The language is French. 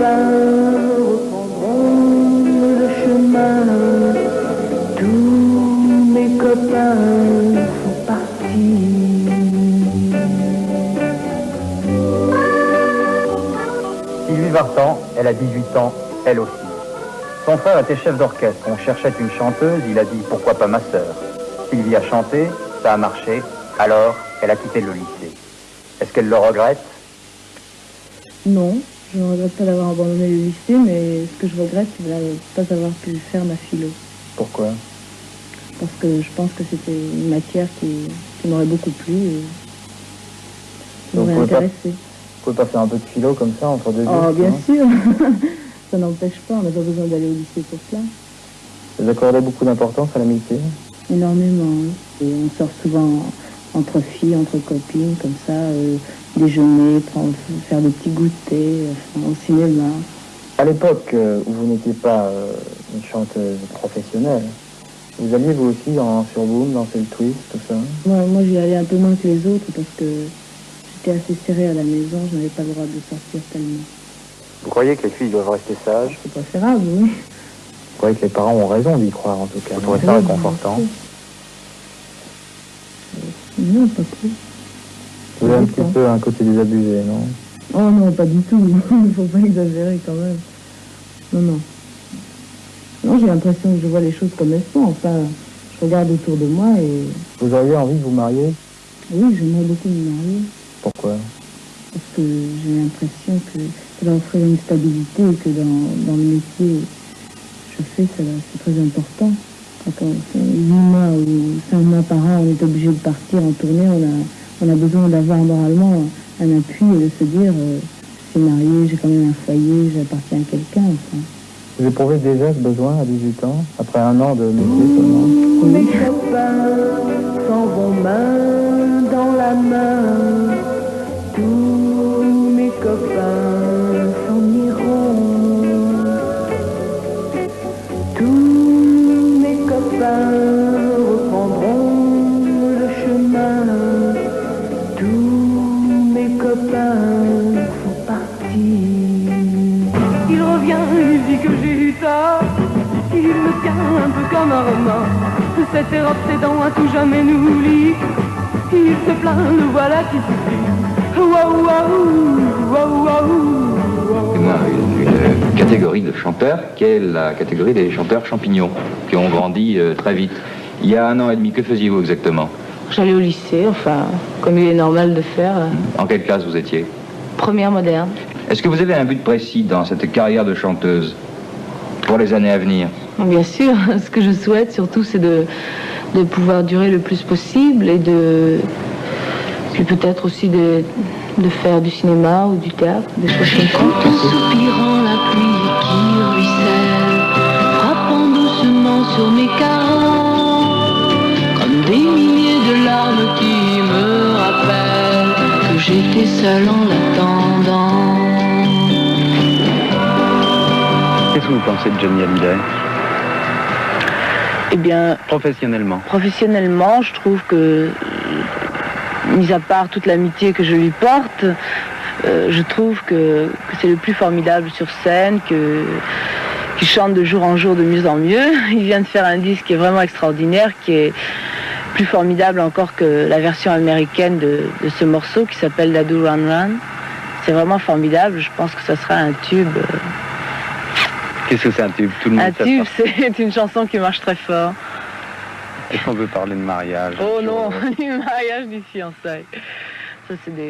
copains reprendront le chemin. Tous mes copains sont partis. Sylvie Vartan, elle a 18 ans, elle aussi. Son frère était chef d'orchestre, on cherchait une chanteuse, il a dit pourquoi pas ma sœur. Sylvie a chanté, ça a marché, alors elle a quitté le lycée. Est-ce qu'elle le regrette? Non, je ne regrette pas d'avoir abandonné le lycée, mais ce que je regrette, c'est de ne pas avoir pu faire ma philo. Pourquoi? Parce que je pense que c'était une matière qui m'aurait beaucoup plu et qui m'aurait intéressé. Vous pouvez pas faire un peu de philo comme ça entre deux Oh, bien sûr. Ça n'empêche pas, on n'a pas besoin d'aller au lycée pour cela. Vous accordez beaucoup d'importance à l'amitié? Énormément, oui. Et on sort souvent entre filles, entre copines, comme ça, déjeuner, faire des petits goûters, au cinéma. À l'époque où vous n'étiez pas une chanteuse professionnelle, vous alliez vous aussi sur Boom, danser le twist, tout ça? Moi j'y allais un peu moins que les autres parce que j'étais assez serrée à la maison, je n'avais pas le droit de sortir tellement. Vous croyez que les filles doivent rester sages? C'est préférable, oui. Vous croyez que les parents ont raison d'y croire, en tout cas? Vous trouvez ça réconfortant? Non, pas trop. Vous avez un petit peu un côté désabusé, non? Oh non, pas du tout. Il ne faut pas exagérer quand même. Non. Non, j'ai l'impression que je vois les choses comme elles sont. Enfin, je regarde autour de moi et... Vous auriez envie de vous marier? Oui, j'aimerais beaucoup me marier. Pourquoi? Parce que j'ai l'impression que ça va offrir une stabilité et que dans le métier que je fais, c'est très important. Quand on fait 8 mois ou 5 mois par an, on est obligé de partir en tournée, on a besoin d'avoir moralement un appui et de se dire je suis mariée, j'ai quand même un foyer, j'appartiens à quelqu'un. Enfin. Vous éprouvez déjà ce besoin à 18 ans, après un an de métier seulement? Mes copains s'en vont main dans la main. Tous mes copains s'en iront. Tous mes copains reprendront le chemin. Tous mes copains sont partis. Il revient, il dit que j'ai eu tort. Il me tient un peu comme un roman. Cette erreur obsédant à tout jamais nous lie. Il se plaint, le voilà qui suffit. Waouh, waouh, waouh, waouh. Une catégorie de chanteurs qui est la catégorie des chanteurs champignons, qui ont grandi très vite. Il y a 1 an et demi, que faisiez-vous exactement? J'allais au lycée, enfin, comme il est normal de faire. En quelle classe vous étiez? Première moderne. Est-ce que vous avez un but précis dans cette carrière de chanteuse pour les années à venir? Bien sûr, ce que je souhaite surtout, c'est de pouvoir durer le plus possible et puis peut-être aussi de faire du cinéma ou du théâtre, des choses comme ça. En soupirant la pluie qui ruisselle, frappant doucement sur mes carreaux, comme des milliers de larmes qui me rappellent que j'étais seule en l'attendant. Qu'est-ce que vous pensez de Johnny Hallyday? Eh bien, Professionnellement? Professionnellement, je trouve que, mis à part toute l'amitié que je lui porte, je trouve que c'est le plus formidable sur scène, qu'il chante de jour en jour de mieux en mieux. Il vient de faire un disque qui est vraiment extraordinaire, qui est plus formidable encore que la version américaine de ce morceau qui s'appelle Dadu Run Run. C'est vraiment formidable, je pense que ça sera un tube. Qu'est-ce que c'est un tube? Tout le monde Un tube, c'est une chanson qui marche très fort. Est-ce qu'on peut parler de mariage? Oh non, ni mariage ni fiançailles. Ça c'est des...